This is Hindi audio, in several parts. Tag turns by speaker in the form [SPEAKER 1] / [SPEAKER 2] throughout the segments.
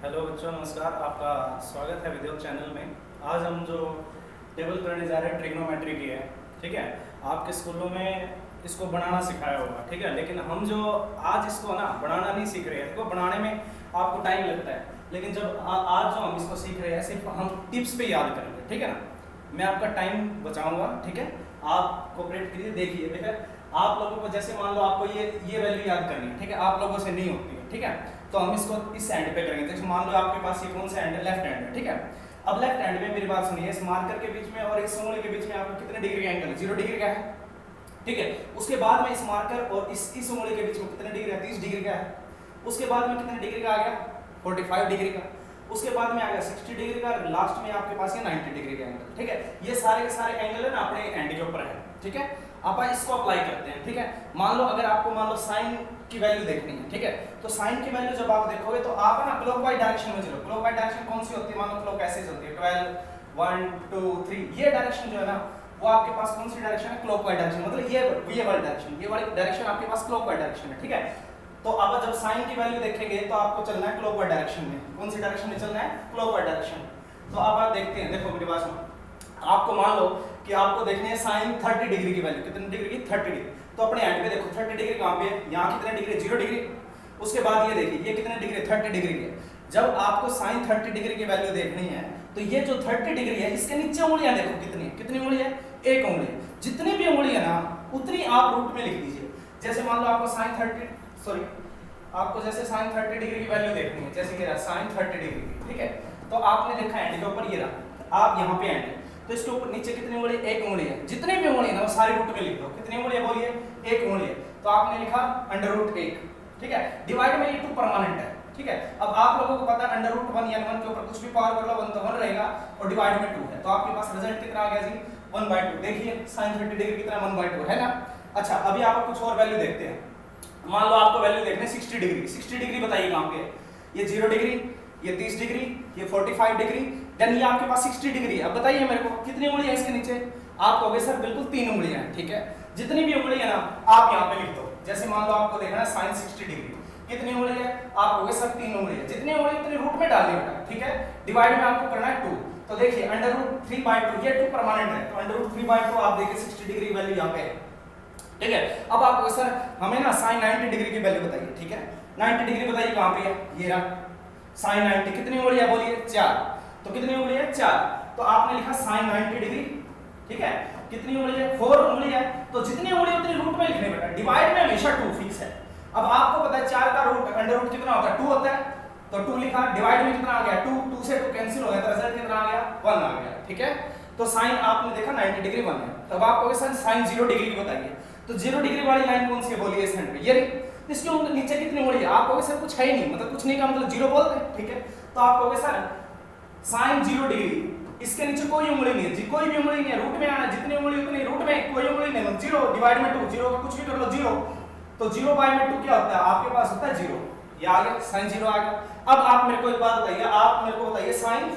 [SPEAKER 1] हेलो बच्चों, नमस्कार। आपका स्वागत है विद्युत चैनल में। आज हम जो टेबल करने जा रहे हैं ट्रिग्नोमेट्री की है। ठीक है, आपके स्कूलों में इसको बनाना सिखाया होगा। ठीक है, लेकिन हम जो आज इसको ना बनाना नहीं सीख रहे हैं। देखो, बनाने में आपको टाइम लगता है, लेकिन जब आज जो हम इसको सीख रहे हैं सिर्फ हम टिप्स पे याद करेंगे। ठीक है ना, मैं आपका टाइम बचाऊंगा। ठीक है, आप कोऑपरेट करिए। देखिए बेटा, आप लोगों को जैसे मान लो आपको ये वैल्यू याद करनी है। ठीक है, आप लोगों से नहीं होती है। ठीक है, तो हम इसको इस एंड पे करेंगे। जैसे मान लो आपके पास ये कौन सा एंड है, लेफ्ट हैंड है। ठीक है, अब लेफ्ट हैंड में मेरी बात सुनिए, इस मार्कर के बीच में और इस उंगली के बीच में आपको कितने डिग्री का एंगल है? 0 डिग्री का है। ठीक है, उसके बाद में इस मार्कर और इस उंगली के बीच में कितने डिग्री है? 30 डिग्री का है। उसके बाद में कितने डिग्री का आ गया? 45 डिग्री का। उसके बाद में आ गया 60 डिग्री का। लास्ट में आपके पास ये 90 डिग्री का एंगल। ठीक है, ये सारे के सारे एंगल है ना अपने एंड के ऊपर है। ठीक है, आप इसको अप्लाई करते हैं। ठीक है, मान लो अगर आपको मान लो साइन की वैल्यू देखनी है। ठीक है, तो साइन की वैल्यू जब आप देखोगे तो आप ना क्लॉकवाइज डायरेक्शन में चलो। क्लॉकवाइज डायरेक्शन कौन सी होती है? मान लो क्लॉक ऐसे चलती है 12 1 2 3। ये डायरेक्शन जो है ना, वो आपके पास कौन सी डायरेक्शन है? Clockwise direction. मतलब ये वाली डायरेक्शन, ये वाली डायरेक्शन आपके पास क्लॉकवाइज डायरेक्शन है। ठीक है, तो अब जब साइन की वैल्यू देखेंगे तो आपको चलना है क्लॉकवाइज डायरेक्शन में। कौन सी डायरेक्शन में चलना है? Clockwise direction. तो अब आप देखते हैं, देखो मेरी बात सुनो। आपको मान लो कि आपको देखनी है साइन 30 डिग्री की वैल्यू। कितनी डिग्री की? 30 डिग्री। तो अपने एंड पे देखो 30 डिग्री कहां पे है? यहां कितने डिग्री? 0 डिग्री। उसके बाद ये देखिए, ये कितने डिग्री? 30 डिग्री की। जब आपको साइन 30 डिग्री की वैल्यू देखनी है तो ये जो 30 डिग्री है, इसके नीचे उंगलियां देखो कितनी कितनी उंगली है? एक उंगली। जितनी भी उंगली है ना, उतनी आप रूट में लिख दीजिए। जैसे मान लो आपको साइन 30 सॉरी आपको जैसे साइन 30 डिग्री की वैल्यू देखनी है, जैसे कि साइन 30 डिग्री की। ठीक है, तो आपने देखा एंड के ऊपर ये रहा, आप यहाँ पे एंड, तो इसके ऊपर नीचे कितनी उंगली? एक उंगली है। जितनी भी उंगली है ना वो सारी रूट में लिख दो। कितनी उंगली है बोलिए? एक उंगली है। तो आपने लिखा √1। ठीक है, डिवाइड में ये 2 परमानेंट है। ठीक है, अब आप लोगों को पता है √1 यानी 1 के ऊपर कुछ भी पावर कर लो 1 तो 1 रहेगा, और डिवाइड में 2 है। तो आपके पास रिजल्ट कितना आ गया जी? 1/2। देखिए साइन 30 डिग्री कितना? 1/2 है ना। अच्छा, अभी आप कुछ और वैल्यू देखते हैं। मान लो आपको वैल्यू देखना है 60 डिग्री। 60 डिग्री बताइए कहां पे है? ये 0 डिग्री, ये 30 डिग्री, ये 45 डिग्री, देन ये आपके पास 60 डिग्री है। अब बताइए मेरे को कितनी उंगली है इसके नीचे? आप कहोगे सर बिल्कुल 3 उंगलियां हैं। ठीक है, जितनी भी उंगली है ना आप यहाँ पे लिख दो। जैसे मान लो आपको देखना है साइन 60 डिग्री, कितनी उंगली है? आप कहोगे सर 3 उंगली है। जितनी उंगली उतनी रूट में डालिए बेटा। ठीक है, डिवाइड में आपको करना है 2। तो देखिए √3/2, ये 2 परमानेंट है, तो √3/2 आप देखिए 60 डिग्री वैल्यू यहाँ पे है। ठीक है, अब आपको सर हमें ना साइन 90 डिग्री की वैल्यू बताइए। ठीक है, 90 डिग्री बताइए कहां पे है? ये रहा साइन 90। कितनी उंगली है बोलिए? 4। तो कितनी उंगली है? 4। तो आपने लिखा साइन 90 डिग्री। ठीक है, कितनी उंगली है? 4 उंगली है। तो जितनी उंगली उतनी रूट में लिखने बेटा। डिवाइड में हमेशा 2 फिक्स है। अब आपको पता है 4 का रूट √2 कितना होता है? 2 होता है। तो 2 लिखा, डिवाइड में कितना आ गया? 2। 2 से 2 कैंसिल हो गया, तो रिजल्ट कितना आ गया? 1 आ गया। ठीक है, तो साइन आपने देखा 90 डिग्री 1 है। तब आप कहोगे सर साइन 0 डिग्री की बताइए। तो 0 डिग्री वाली लाइन कौन सी है बोलिए? इस हैंड पे ये रही। इसके नीचे कितनी उंगली है? आप कहोगे सर कुछ है ही नहीं, मतलब कुछ नहीं का मतलब 0 बोलते हैं। ठीक है, तो आप कहोगे सर साइन 0 डिग्री, इसके नीचे कोई उंगली नहीं है जी, कोई भी उंगली नहीं है। रूट में आना, जितनी उंगली उतनी रूट में, कोई उंगली नहीं है। 0 डिवाइड में 2, 0 का कुछ भी कर लो 0। तो 0/2 क्या होता है? आपके पास होता है 0। ये आ गया साइन 0 आ गया। अब आप मेरे को एक बात बताइए, आप मेरे को बताइए साइन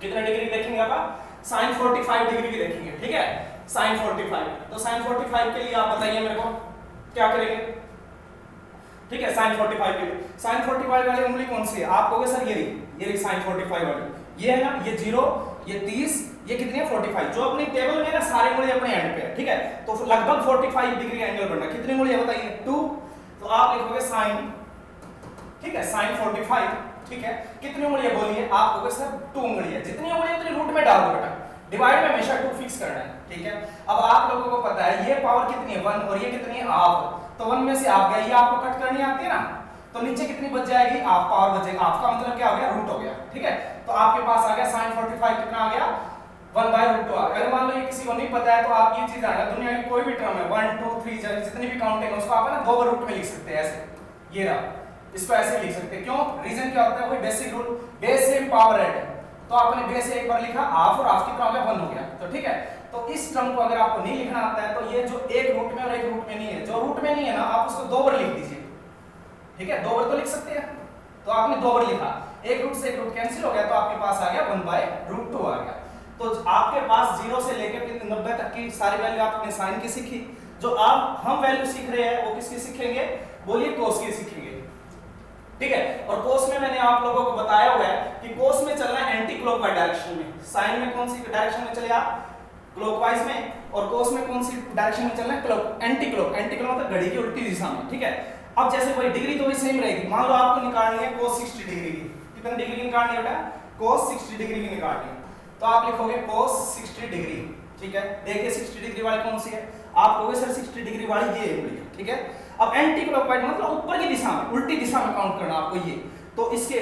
[SPEAKER 1] कितने डिग्री देखेंगे? आप साइन 45 डिग्री की देखेंगे। ठीक है, साइन 45। तो साइन 45 के लिए आप बताइए मेरे को क्या करेंगे? ठीक है, साइन 45 के लिए साइन 45 वाली उंगली कौन सी है? आप कहोगे सर ये रही साइन 45 वाली। ये है ना, ये 0, ये 30, ये कितनी है? 45। जो अपनी टेबल में ना सारी उंगली अपने एंड पे है। ठीक है, तो लगभग 45 डिग्री एंगल बनना। कितनी उंगली है बताइए? 2। तो आप लिखोगे साइन, ठीक है, साइन 45। ठीक है, कितनी उंगली है बोलिए? आप कहोगे सर 2 उंगली है। जितनी उंगली उतनी रूट में डाल दो बेटा। डिवाइड में हमेशा 2 फिक्स करना है। ठीक है, अब आप लोगों को पता है ये पावर कितनी है? 1, और ये कितनी है? हाफ। तो 1 में से हाफ गया, ये आपको कट करनी आती है ना, तो नीचे कितनी बच जाएगी? हाफ पावर बचेगी। हाफ का मतलब क्या हो गया? रूट हो गया। ठीक है, तो आपके पास आ गया साइन 45 कितना आ गया? 1/√2 आ गया। अगर मान लो ये किसी को नहीं पता है तो आप ये चीज आना, दुनिया की कोई भी टर्म है 1 2 3 जितनी भी काउंटिंग है उसको आप ना 2 रूट में लिख सकते हैं ऐसे। ये रहा, इसको ऐसे लिख सकते हैं। क्यों? रीजन क्या होता है? वही basic rule, base same power add. तो आपने बेस एक बार लिखा, हाफ और हाफ कितना हो गया? 1 हो गया। तो ठीक है, तो इस टर्म को अगर आपको नहीं लिखना आता है तो ये जो एक रूट में और एक रूट में नहीं है, जो रूट में नहीं है ना आप उसको 2 बार लिख दीजिए। ठीक है, 2 बार तो लिख सकते हैं। तो आपने 2 बार लिखा, एक रूट से एक रूट कैंसिल हो गया, तो आपके पास आ गया 1/√2 आ गया। तो आपके पास 0 से लेकर 90 तक की सारी वैल्यू आपने साइन की सीखी। जो आप हम वैल्यू सीख रहे हैं वो किसकी सीखेंगे? बोलिए कोस की सीखेंगे। ठीक है। और कोस में मैंने आप लोगों को बताया हुआ है कि कोस में चलना है एंटी क्लॉकवाइज डायरेक्शन में, साइन में कौन सी डायरेक्शन में चले आप, क्लॉकवाइज में, और कोस में कौन सी डायरेक्शन में चलना है, clock, anti clock, anti clock मतलब घड़ी की उल्टी दिशा में, ठीक है। अब जैसे वही डिग्री तो वही सेम रहेगी, मान लो आपको निकालनी है cos 60 डिग्री की, कितनी डिग्री की निकालनी है बेटा, cos 60 डिग्री की निकालनी है, तो आप लिखोगे cos 60 डिग्री, ठीक है। देखिए 60 डिग्री वाली कौन सी है, आप कहोगे सर 60 डिग्री वाली ये है, ठीक है। अब एंटी क्लॉकवाइज मतलब ऊपर की दिशा में, उल्टी दिशा में काउंट करना आपको ये, तो इसके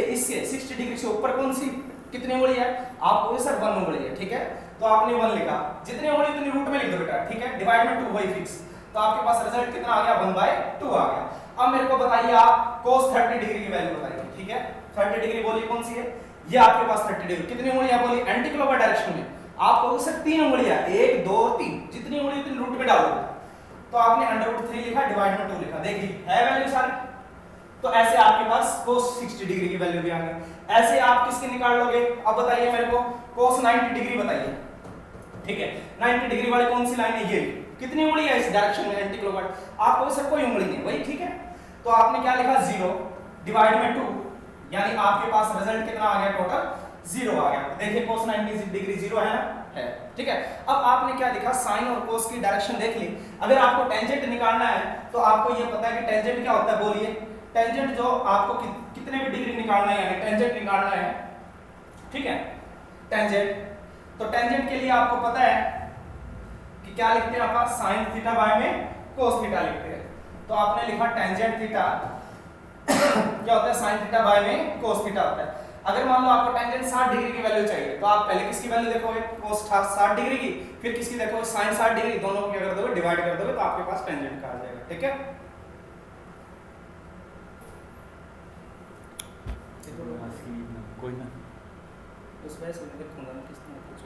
[SPEAKER 1] 60 डिग्री से ऊपर कौन सी कितनी उंगली है, आप कहोगे सर 1 उंगली है, ठीक है। तो आपने 1 लिखा, जितनी उंगली उतनी रूट में लिख दो बेटा, ठीक है, डिवाइड में 2 वही फिक्स, तो आपके पास रिजल्ट कितना आ गया, 1/2 आ गया। अब मेरे को बताइए आप cos 30 डिग्री की वैल्यू बताइए, ठीक है। 30 डिग्री बोलिए कौन सी है, ये आपके पास 30 डिग्री, कितनी उंगलियां बोली, एंटी क्लॉकवाइज डायरेक्शन में, आप कहोगे सर 3 उंगलियां, 1 2 3, जितनी उंगली उतनी रूट में डालो, तो आपने √3 लिखा, डिवाइड में 2 लिखा, देखिए है वैल्यू सारी। तो ऐसे आपके पास cos 60 डिग्री की वैल्यू भी आ गई। ऐसे आप किसकी निकाल लोगे, अब बताइए मेरे को cos 90 डिग्री बताइए, ठीक है। 90 डिग्री वाली कौन सी लाइन है, ये कितनी उंगली है इस डायरेक्शन में एंटी क्लॉकवाइज, आपको सर कोई उंगली नहीं, वही ठीक है। तो आपने क्या लिखा, 0 डिवाइड में 2, यानी आपके पास रिजल्ट कितना आ गया, टोटल 0 आ गया। देखिए cos 90 डिग्री 0 है ना, है, ठीक है। अब आपने क्या देखा, साइन और cos की डायरेक्शन देख ली। अगर आपको टेंजेंट निकालना है तो आपको ये पता है कि टेंजेंट क्या होता है, बोलिए। टेंजेंट जो आपको कितने भी डिग्री निकालना है, यानी टेंजेंट निकालना है, ठीक है, टेंजेंट। तो टेंजेंट के लिए आपको पता है कि क्या लिखते हैं आप, साइन थीटा बाय में cos थीटा लिखते हैं। तो आपने लिखा टेंजेंट थीटा क्या होता है, साइन थीटा बाय में cos थीटा होता है। अगर मान लो आपको टेंजेंट 60 डिग्री की वैल्यू चाहिए, तो आप पहले किसकी वैल्यू देखोगे, cos 60 डिग्री की, फिर किसकी देखोगे, साइन 60 डिग्री, दोनों को क्या कर दोगे, डिवाइड कर दोगे, तो आपके पास टेंजेंट का आ जाएगा, ठीक है।
[SPEAKER 2] कोई ना
[SPEAKER 1] उस वजह से मैं देखूंगा किस तरह कुछ